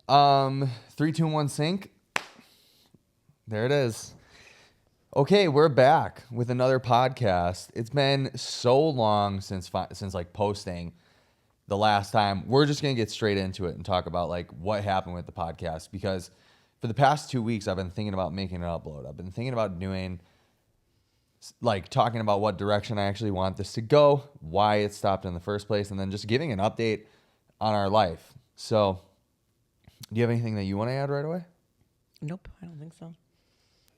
3, 2, 1, sync. There it is. Okay, we're back with another podcast. It's been so long since like posting the last time. We're just gonna get straight into it and talk about like what happened with the podcast, because for the past 2 weeks I've been thinking about making an upload. I've been thinking about doing like talking about what direction I actually want this to go, why it stopped in the first place, and then just giving an update on our life. So, do you have anything that you want to add right away? Nope, I don't think so.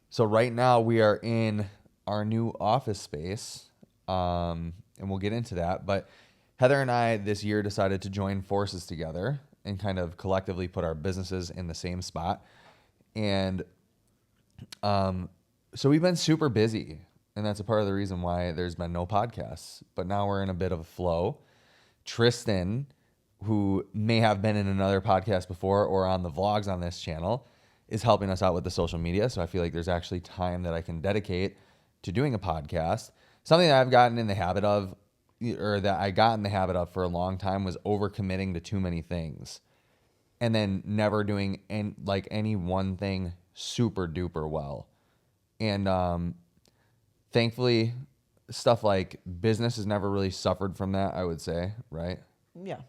So right now we are in our new office space, and we'll get into that. But Heather and I this year decided to join forces together and kind of collectively put our businesses in the same spot. And so we've been super busy, and that's a part of the reason why there's been no podcasts. But now we're in a bit of a flow. Tristan, who may have been in another podcast before or on the vlogs on this channel, is helping us out with the social media. So I feel like there's actually time that I can dedicate to doing a podcast. Something that I've gotten in the habit of, or that I got in the habit of for a long time, was overcommitting to too many things and then never doing any one thing super duper well. And thankfully, stuff like business has never really suffered from that, I would say, right? Yeah.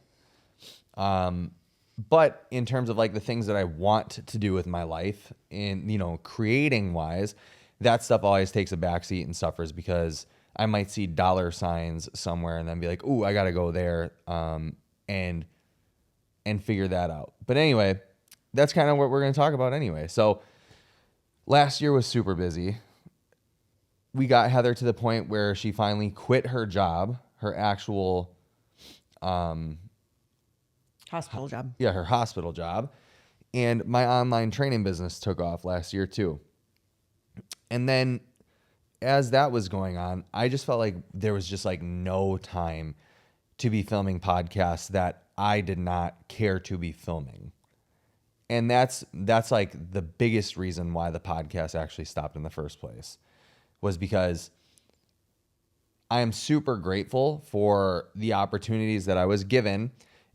But in terms of like the things that I want to do with my life in, creating wise, that stuff always takes a backseat and suffers because I might see dollar signs somewhere and then be like, ooh, I got to go there, and figure that out. But anyway, that's kind of what we're going to talk about anyway. So last year was super busy. We got Heather to the point where she finally quit her job, her actual, Hospital job. Yeah, her hospital job. And my online training business took off last year too. And then as that was going on, I just felt like there was just like no time to be filming podcasts that I did not care to be filming. And that's like the biggest reason why the podcast actually stopped in the first place, was because I am super grateful for the opportunities that I was given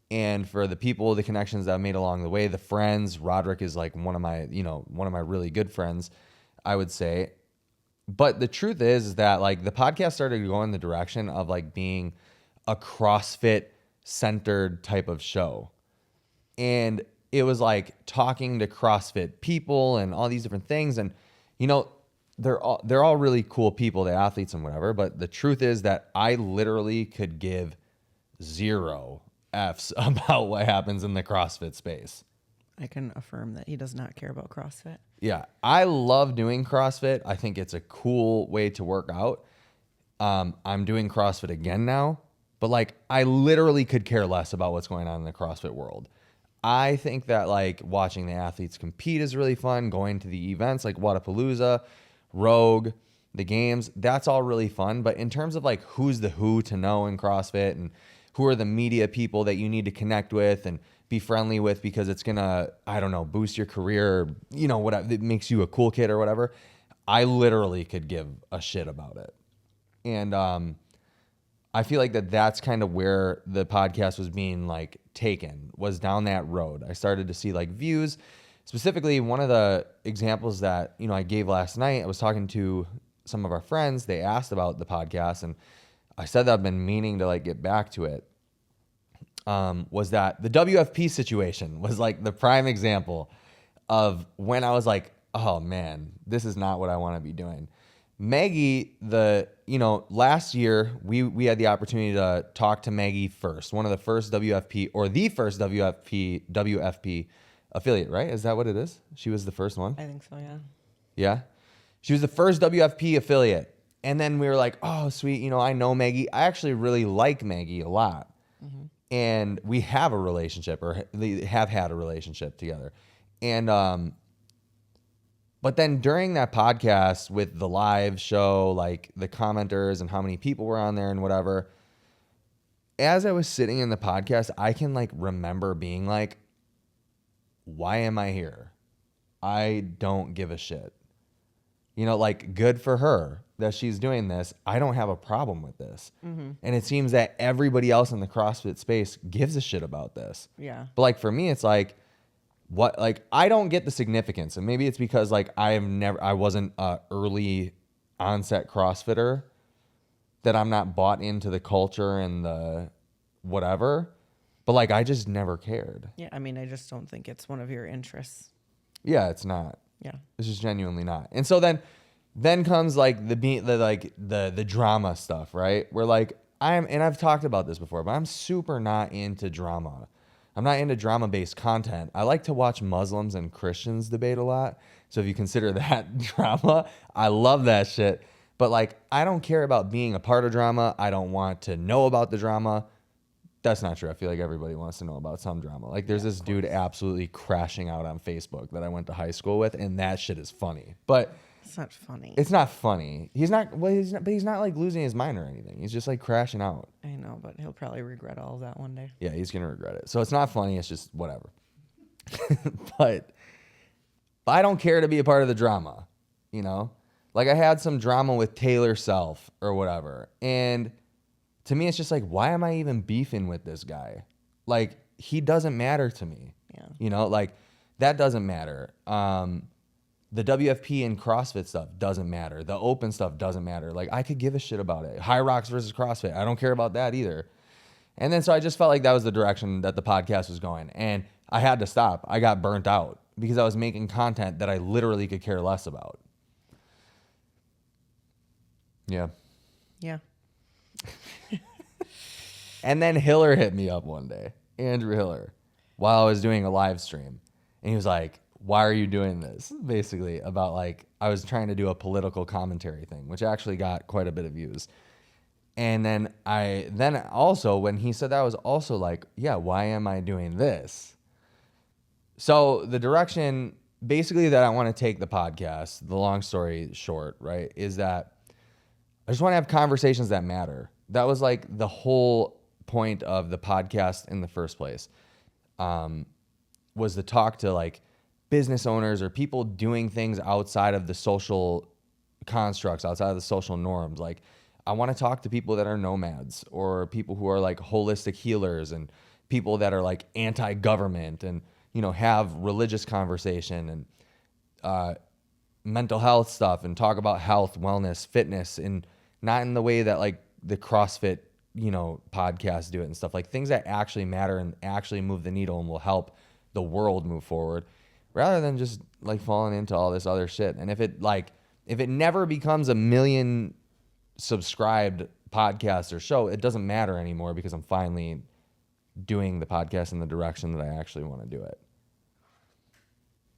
and for the people, the connections that I've made along the way, the friends. Roderick is like one of my really good friends, I would say. But the truth is that like the podcast started to go in the direction of like being a CrossFit centered type of show. And it was like talking to CrossFit people and all these different things. And, they're all really cool people, the athletes and whatever. But the truth is that I literally could give 0 F's about what happens in the CrossFit space. I can affirm that he does not care about CrossFit. Yeah, I love doing CrossFit. I think it's a cool way to work out. I'm doing CrossFit again now, but like I literally could care less about what's going on in the CrossFit world. I think that like watching the athletes compete is really fun. Going to the events like Wadapalooza, Rogue, the games, that's all really fun. But in terms of like who's the who to know in CrossFit and who are the media people that you need to connect with and be friendly with because it's gonna, I don't know, boost your career, or, whatever, it makes you a cool kid or whatever, I literally could give a shit about it. And I feel like that's kind of where the podcast was being like taken, was down that road. I started to see like views. Specifically, one of the examples that, I gave last night, I was talking to some of our friends. They asked about the podcast, and I said that I've been meaning to like get back to it. Was that the WFP situation was like the prime example of when I was like, oh man, this is not what I want to be doing. Maggie, last year we had the opportunity to talk to Maggie first, one of the first WFP or the first WFP affiliate, right? Is that what it is? She was the first one? I think so, yeah. Yeah. She was the first WFP affiliate. And then we were like, oh, sweet. I know Maggie. I actually really like Maggie a lot. Mm-hmm. And we have a relationship, or have had a relationship together. And, but then during that podcast with the live show, like the commenters and how many people were on there and whatever, as I was sitting in the podcast, I can like remember being like, why am I here? I don't give a shit. Like good for her that she's doing this. I don't have a problem with this. Mm-hmm. And it seems that everybody else in the CrossFit space gives a shit about this. Yeah. But like for me, it's like, what, like, I don't get the significance. And maybe it's because like I wasn't a early onset CrossFitter, that I'm not bought into the culture and the whatever. But like, I just never cared. Yeah, I mean, I just don't think it's one of your interests. Yeah, it's not. Yeah. It's just genuinely not. And so then comes like the drama stuff, right? Where like and I've talked about this before, but I'm super not into drama. I'm not into drama-based content. I like to watch Muslims and Christians debate a lot. So if you consider that drama, I love that shit. But like, I don't care about being a part of drama. I don't want to know about the drama. That's not true. I feel like everybody wants to know about some drama. Like there's this dude absolutely crashing out on Facebook that I went to high school with, and that shit is funny. But It's not funny. it's not funny. He's not like losing his mind or anything. He's just like crashing out. I know, but he'll probably regret all of that one day. Yeah, he's gonna regret it. So it's not funny. It's just whatever. but I don't care to be a part of the drama. You know, like I had some drama with Taylor Self or whatever, and to me, it's just like, why am I even beefing with this guy? Like, he doesn't matter to me. Yeah. You know, like that doesn't matter. The WFP and CrossFit stuff doesn't matter. The open stuff doesn't matter. Like, I could give a shit about it. High Rocks versus CrossFit. I don't care about that either. And then so I just felt like that was the direction that the podcast was going. And I had to stop. I got burnt out because I was making content that I literally could care less about. Yeah. Yeah. And then Hiller hit me up one day, Andrew Hiller, while I was doing a live stream. And he was like, why are you doing this? Basically about like, I was trying to do a political commentary thing, which actually got quite a bit of views. And then also when he said that, I was also like, yeah, why am I doing this? So the direction basically that I want to take the podcast, the long story short, right, is that I just want to have conversations that matter. That was like the whole point of the podcast in the first place, was to talk to like business owners or people doing things outside of the social constructs, outside of the social norms. Like I want to talk to people that are nomads or people who are like holistic healers and people that are like anti-government and, you know, have religious conversation and mental health stuff and talk about health, wellness, fitness, and not in the way that like the CrossFit, you know, podcasts do it and stuff, like things that actually matter and actually move the needle and will help the world move forward rather than just like falling into all this other shit. And if it never becomes a million subscribed podcast or show, it doesn't matter anymore because I'm finally doing the podcast in the direction that I actually want to do it.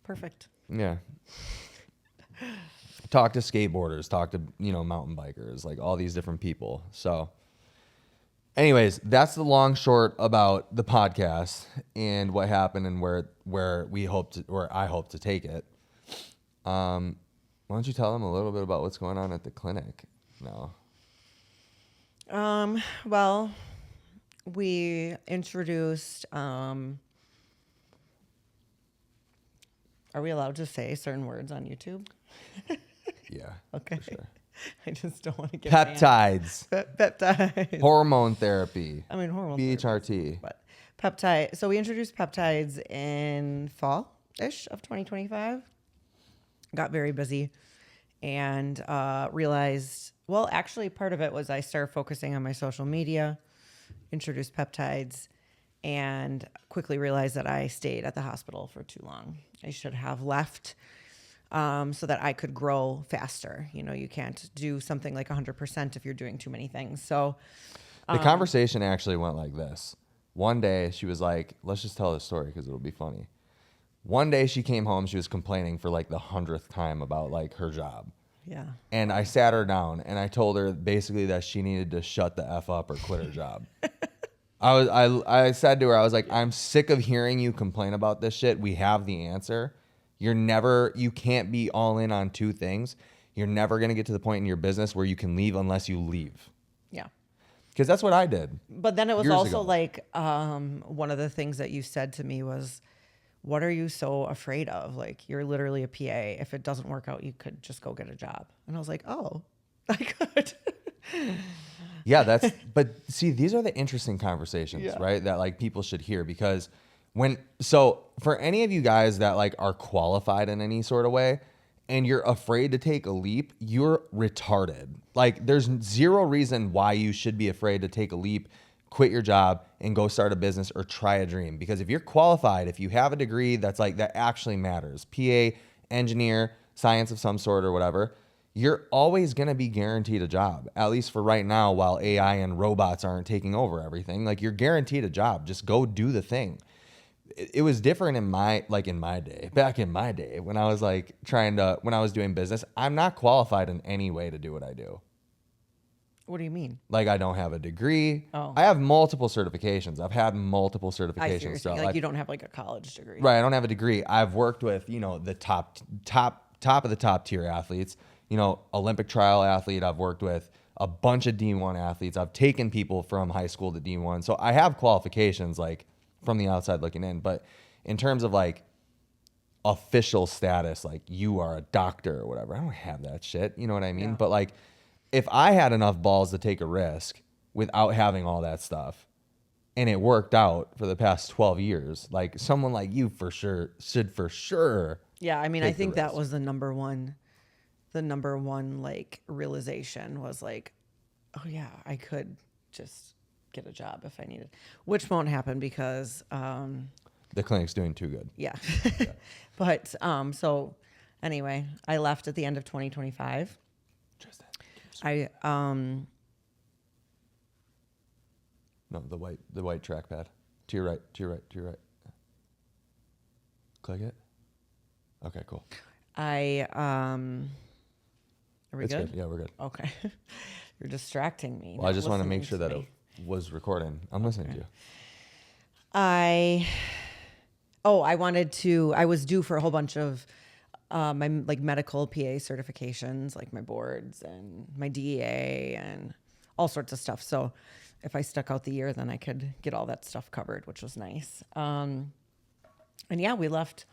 Perfect. Yeah. Talk to skateboarders, talk to, you know, mountain bikers, like all these different people. So anyways, that's the long short about the podcast and what happened and where I hope to take it. Why don't you tell them a little bit about what's going on at the clinic now? Well, we introduced, are we allowed to say certain words on YouTube? Yeah. Okay. For sure. I just don't want to get Peptides. Peptides. Hormone therapy. I mean, hormone BHRT. But peptide. So we introduced peptides in fall-ish of 2025. Got very busy and realized, well, actually part of it was I started focusing on my social media, introduced peptides, and quickly realized that I stayed at the hospital for too long. I should have left so that I could grow faster. You know, you can't do something like 100% if you're doing too many things. So the conversation actually went like this. One day she was like, let's just tell this story because it'll be funny. One day she came home, she was complaining for like the 100th time about like her job. yeah. And I sat her down and I told her basically that she needed to shut the F up or quit her job. I said to her, I was like, I'm sick of hearing you complain about this shit. We have the answer. You can't be all in on two things. You're never going to get to the point in your business where you can leave unless you leave. Yeah. Because that's what I did. But then it was years also ago. like one of the things that you said to me was, what are you so afraid of? Like, you're literally a PA. If it doesn't work out, you could just go get a job. And I was like, oh, I could. Yeah, but see, these are the interesting conversations, Yeah. right? That like people should hear because So for any of you guys that like are qualified in any sort of way and you're afraid to take a leap, you're retarded. Like there's zero reason why you should be afraid to take a leap, quit your job and go start a business or try a dream. Because if you're qualified, if you have a degree that's like that actually matters, PA, engineer, science of some sort or whatever, you're always going to be guaranteed a job, at least for right now, while AI and robots aren't taking over everything. Like you're guaranteed a job. Just go do the thing. It was different back in my day when I was like when I was doing business. I'm not qualified in any way to do what I do. What do you mean? Like I don't have a degree. Oh. I have multiple certifications. I've had multiple I see what you're certifications. saying. Like you don't have like a college degree. Right. I don't have a degree. I've worked with, the top of the top tier athletes, Olympic trial athlete. I've worked with a bunch of D1 athletes. I've taken people from high school to D1. So I have qualifications like from the outside looking in, but in terms of like official status, like you are a doctor or whatever, I don't have that shit. You know what I mean? Yeah. But like if I had enough balls to take a risk without having all that stuff and it worked out for the past 12 years, like someone like you should for sure. Yeah. I mean, I think that risk. was the number one like realization was like, oh yeah, I could just get a job if I needed, which won't happen because, The clinic's doing too good. yeah. But, so anyway, I left at the end of 2025. Tristan. No, the white trackpad. To your right. Click it. Okay, cool. Are we It's good? Yeah, we're good. Okay. You're distracting me. Well, I not just want to make listening sure to that me. it was recording. I'm listening to you. I was due for a whole bunch of my like medical PA certifications, like my boards and my DEA and all sorts of stuff. So if I stuck out the year, then I could get all that stuff covered, which was nice. And yeah, we left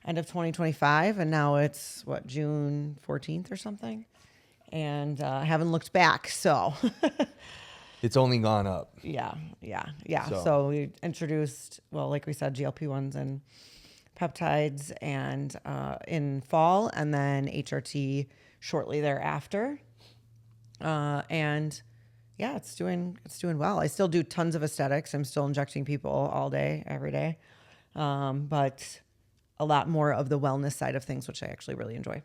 end of 2025 and now it's June 14th or something. And I haven't looked back. So It's only gone up. Yeah. So- So we introduced, like we said, GLP-1s and peptides and in fall, and then HRT shortly thereafter. And yeah, it's doing well. I still do tons of aesthetics. I'm still injecting people all day, every day, but a lot more of the wellness side of things, which I actually really enjoy.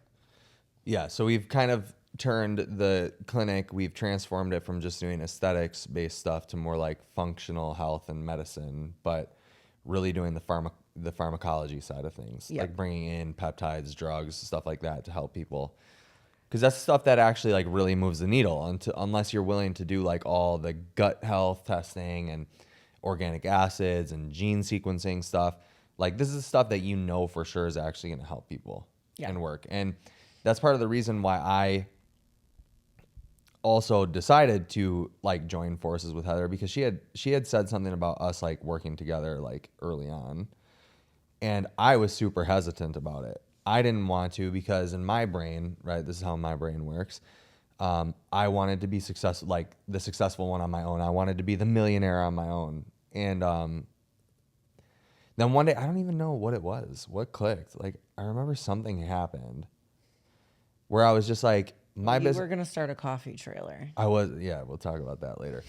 Yeah, so we've kind of turned the clinic, we've transformed it from just doing aesthetics based stuff to more like functional health and medicine, but really doing the pharmacology side of things, Yep. like bringing in peptides, drugs, stuff like that to help people. Because that's stuff that actually like really moves the needle unless you're willing to do like all the gut health testing and organic acids and gene sequencing stuff. Like this is stuff that for sure is actually going to help people and work. And that's part of the reason why I also decided to like join forces with Heather, because she had said something about us like working together like early on. And I was super hesitant about it. I didn't want to because in my brain, right, this is how my brain works. I wanted to be successful, like the successful one on my own. I wanted to be the millionaire on my own. And then one day, I don't even know what it was, what clicked. Like I remember something happened where I was just like, We're going to start a coffee trailer. We'll talk about that later.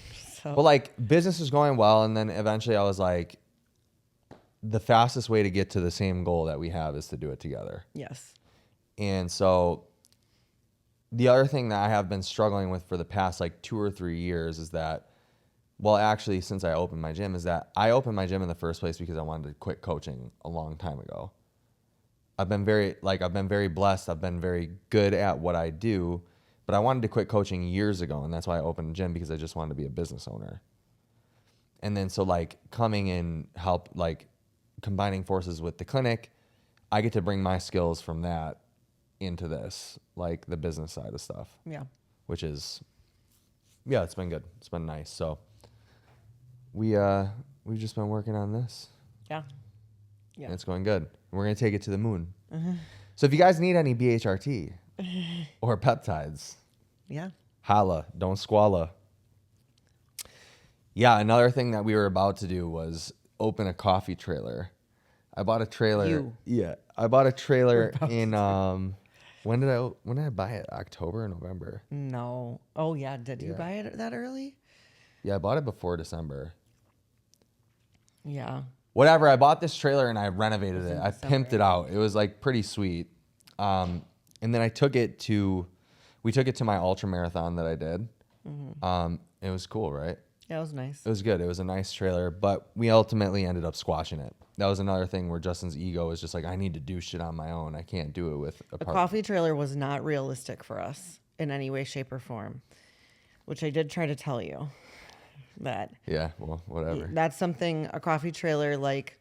So But like business was going well. And then eventually I was like, the fastest way to get to the same goal that we have is to do it together. yes. And so the other thing that I have been struggling with for the past like 2 or 3 years is that, well, actually, since I opened my gym, is that I opened my gym in the first place because I wanted to quit coaching a long time ago. I've been very blessed. I've been very good at what I do, but I wanted to quit coaching years ago. And that's why I opened a gym, because I just wanted to be a business owner. And then so like coming in help, like combining forces with the clinic, I get to bring my skills from that into this, like the business side of stuff. Yeah. Which is, it's been good. It's been nice. So we've just been working on this. Yeah. Yeah. And it's going good. We're going to take it to the moon. So if you guys need any BHRT or peptides, Yeah. holla, don't squalla. Yeah, another thing that we were about to do was open a coffee trailer. I bought a trailer. You. Yeah. I bought a trailer in when did I buy it? October or November? No. Oh yeah. Did you Yeah. buy it that early? Yeah, I bought it before December. Yeah. Whatever. I bought this trailer and I renovated it. in I pimped it out. It was like pretty sweet. And then we took it to my ultra marathon that I did. It was cool, right? Yeah, it was nice. It was good. It was a nice trailer, but we ultimately ended up squashing it. That was another thing where Justin's ego was just like, I need to do shit on my own. I can't do it with a A partner. coffee trailer was not realistic for us in any way, shape, or form, which I did try to tell you that. Yeah, well, whatever. That's something, a coffee trailer, like,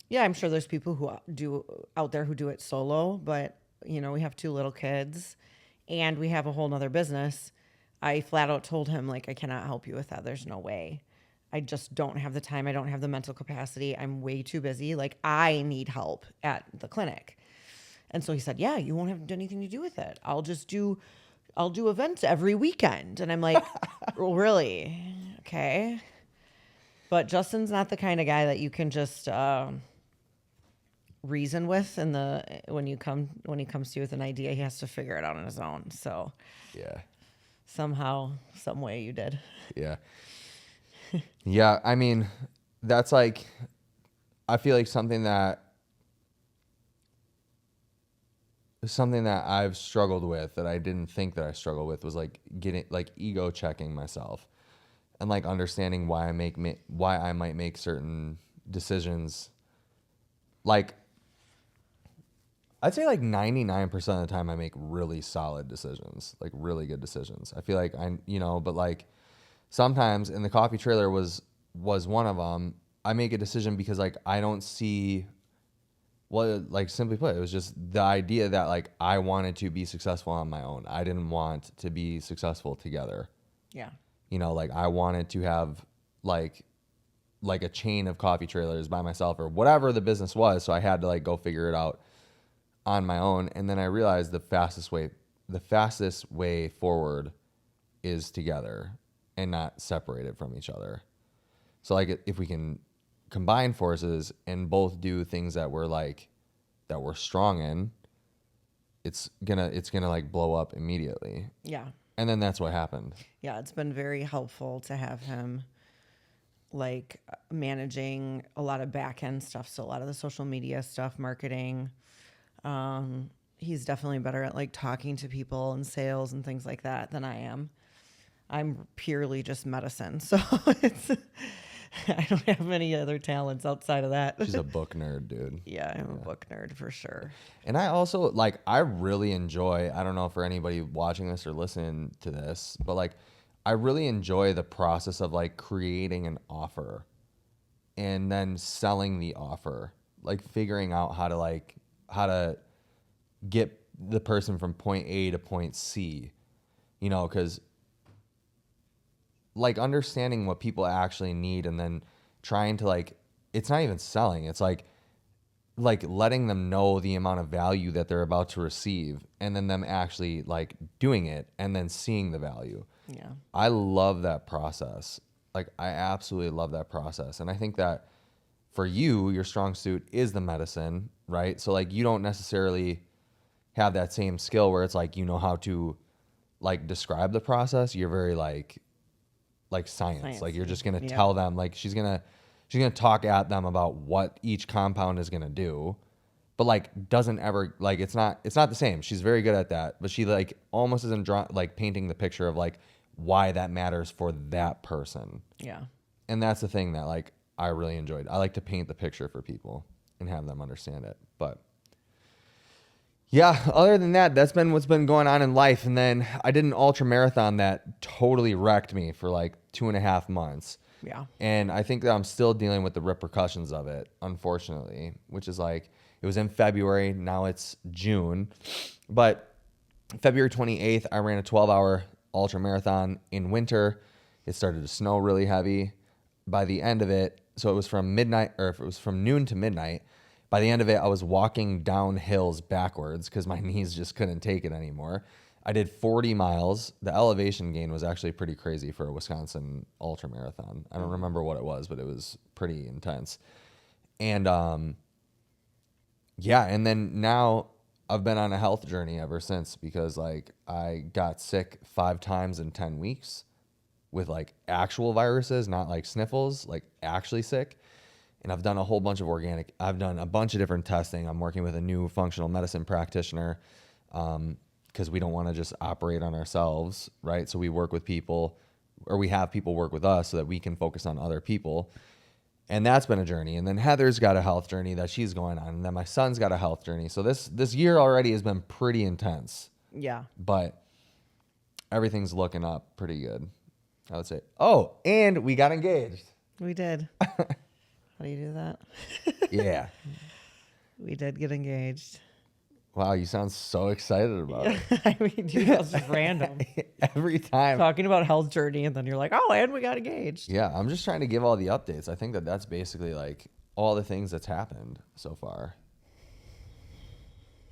yeah, I'm sure there's people who do out there who do it solo, but, you know, we have 2 little kids and we have a whole nother business. I flat out told him, like, I cannot help you with that. There's no way. I just don't have the time. I don't have the mental capacity. I'm way too busy. Like, I need help at the clinic. And so he said, yeah, you won't have anything to do with it. I'll do events every weekend. And I'm like, well, really? Okay. But Justin's not the kind of guy that you can just reason with. And when he comes to you with an idea, he has to figure it out on his own. So Yeah. somehow, some way you did. Yeah. Yeah, I mean, that's like, I feel like something that I've struggled with that I didn't think that I struggled with was like ego checking myself and like understanding why I might make certain decisions. Like, I'd say like 99% of the time I make really solid decisions, like really good decisions. I feel like but like sometimes, and the coffee trailer was one of them, I make a decision because like I don't see, well, like simply put, it was just the idea that like I wanted to be successful on my own. I didn't want to be successful together. Yeah. Like I wanted to have like a chain of coffee trailers by myself or whatever the business was. So I had to like go figure it out on my own. And then I realized the fastest way forward is together and not separated from each other. So like if we can combine forces and both do things that we're strong in, it's gonna like blow up immediately. Yeah. And then that's what happened. Yeah. It's been very helpful to have him like managing a lot of back end stuff. So a lot of the social media stuff, marketing. He's definitely better at like talking to people and sales and things like that than I am. I'm purely just medicine. So I don't have any other talents outside of that. She's a book nerd, dude. Yeah, I'm a book nerd for sure. And I also like, I really enjoy, I don't know for anybody watching this or listening to this, but like, I really enjoy the process of like creating an offer and then selling the offer, like figuring out how to get the person from point A to point C, because like understanding what people actually need and then trying to like, it's not even selling. It's like letting them know the amount of value that they're about to receive and then them actually like doing it and then seeing the value. Yeah. I love that process. Like I absolutely love that process. And I think that for you, your strong suit is the medicine, right? So like you don't necessarily have that same skill where it's like, how to like describe the process. You're very like science. Like you're just going to tell them, like she's going to talk at them about what each compound is going to do, but like doesn't ever like, it's not the same. She's very good at that, but she like almost isn't like painting the picture of like why that matters for that person. Yeah. And that's the thing that like I really enjoyed. I like to paint the picture for people and have them understand it. But yeah, other than that, that's been what's been going on in life. And then I did an ultra marathon that totally wrecked me for like 2.5 months. Yeah. And I think that I'm still dealing with the repercussions of it, unfortunately, which is like, it was in February. Now it's June. But February 28th, I ran a 12-hour ultra marathon in winter. It started to snow really heavy. By the end of it, so it was from noon to midnight. By the end of it, I was walking down hills backwards because my knees just couldn't take it anymore. I did 40 miles. The elevation gain was actually pretty crazy for a Wisconsin ultra marathon. I don't remember what it was, but it was pretty intense. And yeah, and then now I've been on a health journey ever since, because like I got sick 5 times in 10 weeks with like actual viruses, not like sniffles, like actually sick. And I've done a whole bunch of I've done a bunch of different testing. I'm working with a new functional medicine practitioner, because we don't want to just operate on ourselves, right? So we work with people, or we have people work with us so that we can focus on other people. And that's been a journey. And then Heather's got a health journey that she's going on. And then my son's got a health journey. So this year already has been pretty intense. Yeah. But everything's looking up pretty good, I would say. Oh, and we got engaged. We did. How do you do that? Yeah. We did get engaged. Wow, you sound so excited about it. I mean, dude, that's just random. Every time. Talking about health journey, and then you're like, oh, and we got engaged. Yeah, I'm just trying to give all the updates. I think that that's basically like all the things that's happened so far.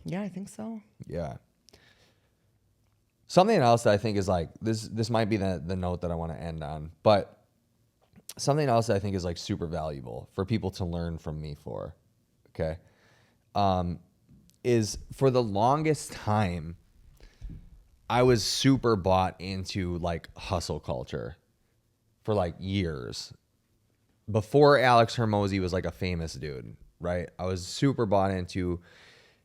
Yeah, I think so. Yeah. Something else that I think is like, this might be the note that I want to end on, but something else that I think is like super valuable for people to learn from me for, okay, is for the longest time, I was super bought into like hustle culture for like years. Before Alex Hermosi was like a famous dude, right? I was super bought into,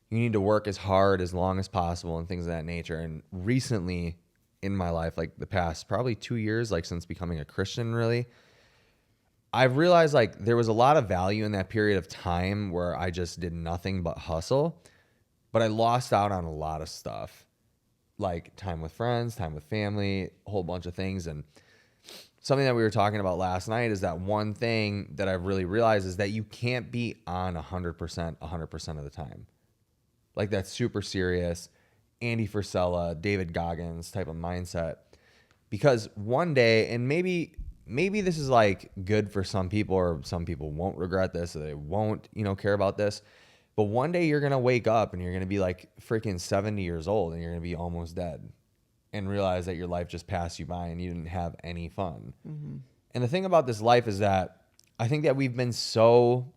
you need to work as hard as long as possible and things of that nature. And recently in my life, like the past probably 2 years, like since becoming a Christian, really, I've realized like there was a lot of value in that period of time where I just did nothing but hustle, but I lost out on a lot of stuff, like time with friends, time with family, a whole bunch of things. And something that we were talking about last night is that one thing that I've really realized is that you can't be on 100% of the time. Like that super serious Andy Frisella, David Goggins type of mindset. Because one day, and maybe this is like good for some people, or some people won't regret this, or they won't, care about this. But one day you're going to wake up and you're going to be like freaking 70 years old and you're going to be almost dead and realize that your life just passed you by and you didn't have any fun. Mm-hmm. And the thing about this life is that I think that we've been so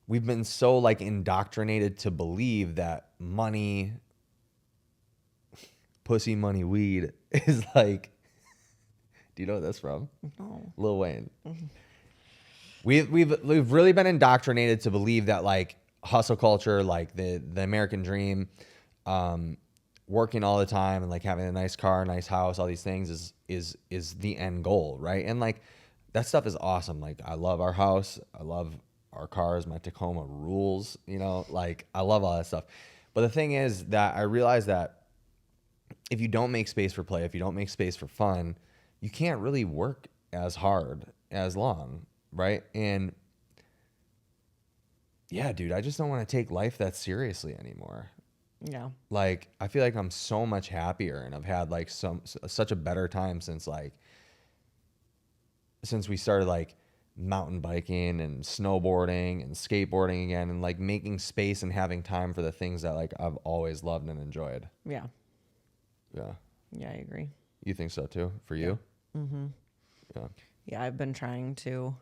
like indoctrinated to believe that money, pussy, money, weed is like, do you know what that's from? No. Lil Wayne. Mm-hmm. We've really been indoctrinated to believe that like hustle culture, like the American dream, working all the time and like having a nice car, nice house, all these things is the end goal, right? And like that stuff is awesome. Like I love our house, I love our cars, my Tacoma rules, like I love all that stuff. But the thing is that I realized that if you don't make space for play, if you don't make space for fun, you can't really work as hard as long. Right. And yeah, dude, I just don't want to take life that seriously anymore. Yeah. Like, I feel like I'm so much happier and I've had like such a better time since we started like mountain biking and snowboarding and skateboarding again, and like making space and having time for the things that like I've always loved and enjoyed. Yeah. Yeah. Yeah, I agree. You think so too? For you? Mm-hmm. Yeah. Yeah, I've been trying to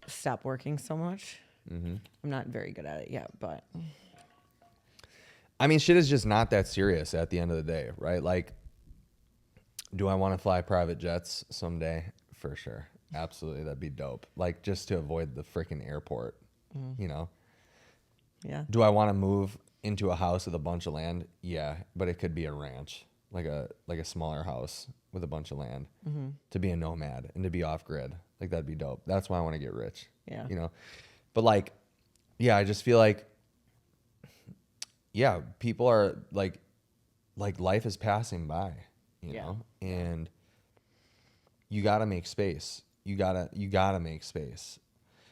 stop working so much. Mm-hmm. I'm not very good at it yet, but I mean, shit is just not that serious at the end of the day, right? Like, do I want to fly private jets someday? For sure. Absolutely. That'd be dope. Like, just to avoid the freaking airport, Yeah. Do I want to move into a house with a bunch of land? Yeah, but it could be a ranch, like a smaller house with a bunch of land, to be a nomad and to be off grid. Like, that'd be dope. That's why I want to get rich. Yeah. But like, yeah, I just feel like, yeah, people are like life is passing by, you know, and you got to make space. You gotta make space.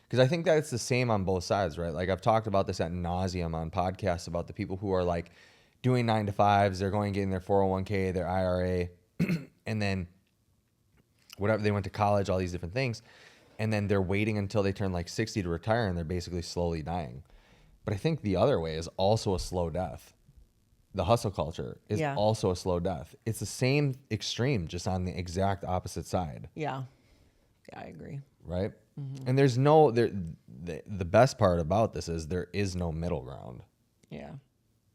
Because I think that it's the same on both sides, right? Like, I've talked about this ad nauseum on podcasts about the people who are like doing 9-to-5s. They're going getting their 401k, their IRA, and then whatever, they went to college, all these different things. And then they're waiting until they turn like 60 to retire, and they're basically slowly dying. But I think the other way is also a slow death. The hustle culture is also a slow death. It's the same extreme, just on the exact opposite side. Yeah. Yeah, I agree. Right? Mm-hmm. And there's no, the best part about this is there is no middle ground. Yeah.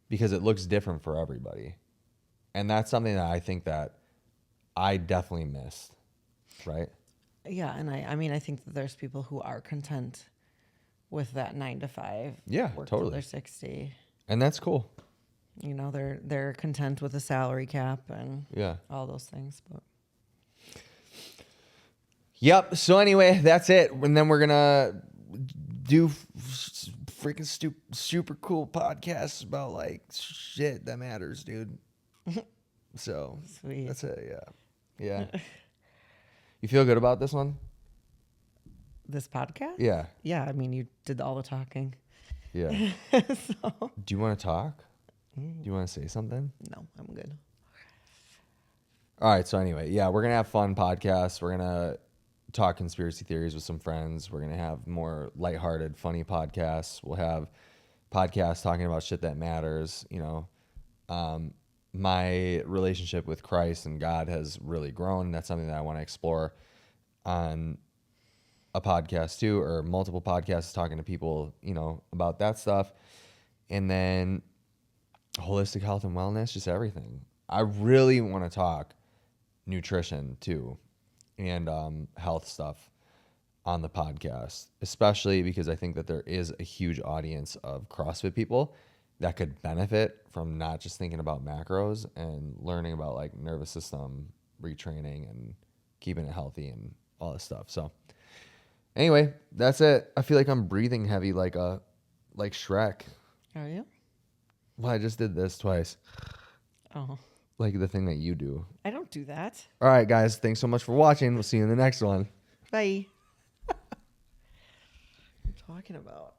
Because it looks different for everybody. And that's something that I think that I definitely missed. Right? Yeah. And I mean, I think that there's people who are content with that 9 to 5. Yeah, work totally. Till they're 60. And that's cool. You know, they're content with a salary cap and all those things. But yep. So anyway, that's it. And then we're gonna do freaking super cool podcasts about like shit that matters, dude. So sweet. That's it. Yeah. You feel good about this one? This podcast? Yeah. Yeah. I mean, you did all the talking. Yeah. So. Do you want to talk? Do you want to say something? No, I'm good. All right. So anyway, we're going to have fun podcasts. We're going to talk conspiracy theories with some friends. We're going to have more lighthearted, funny podcasts. We'll have podcasts talking about shit that matters. You know, my relationship with Christ and God has really grown. That's something that I want to explore on a podcast too, or multiple podcasts talking to people, you know, about that stuff. And then holistic health and wellness, just everything. I really want to talk nutrition too, and health stuff on the podcast, especially because I think that there is a huge audience of CrossFit people that could benefit from not just thinking about macros and learning about like nervous system retraining and keeping it healthy and all this stuff. So anyway, that's it. I feel like I'm breathing heavy like Shrek. Are you? Well, I just did this twice. Oh. Like the thing that you do. I don't do that. All right, guys. Thanks so much for watching. We'll see you in the next one. Bye. What are you talking about?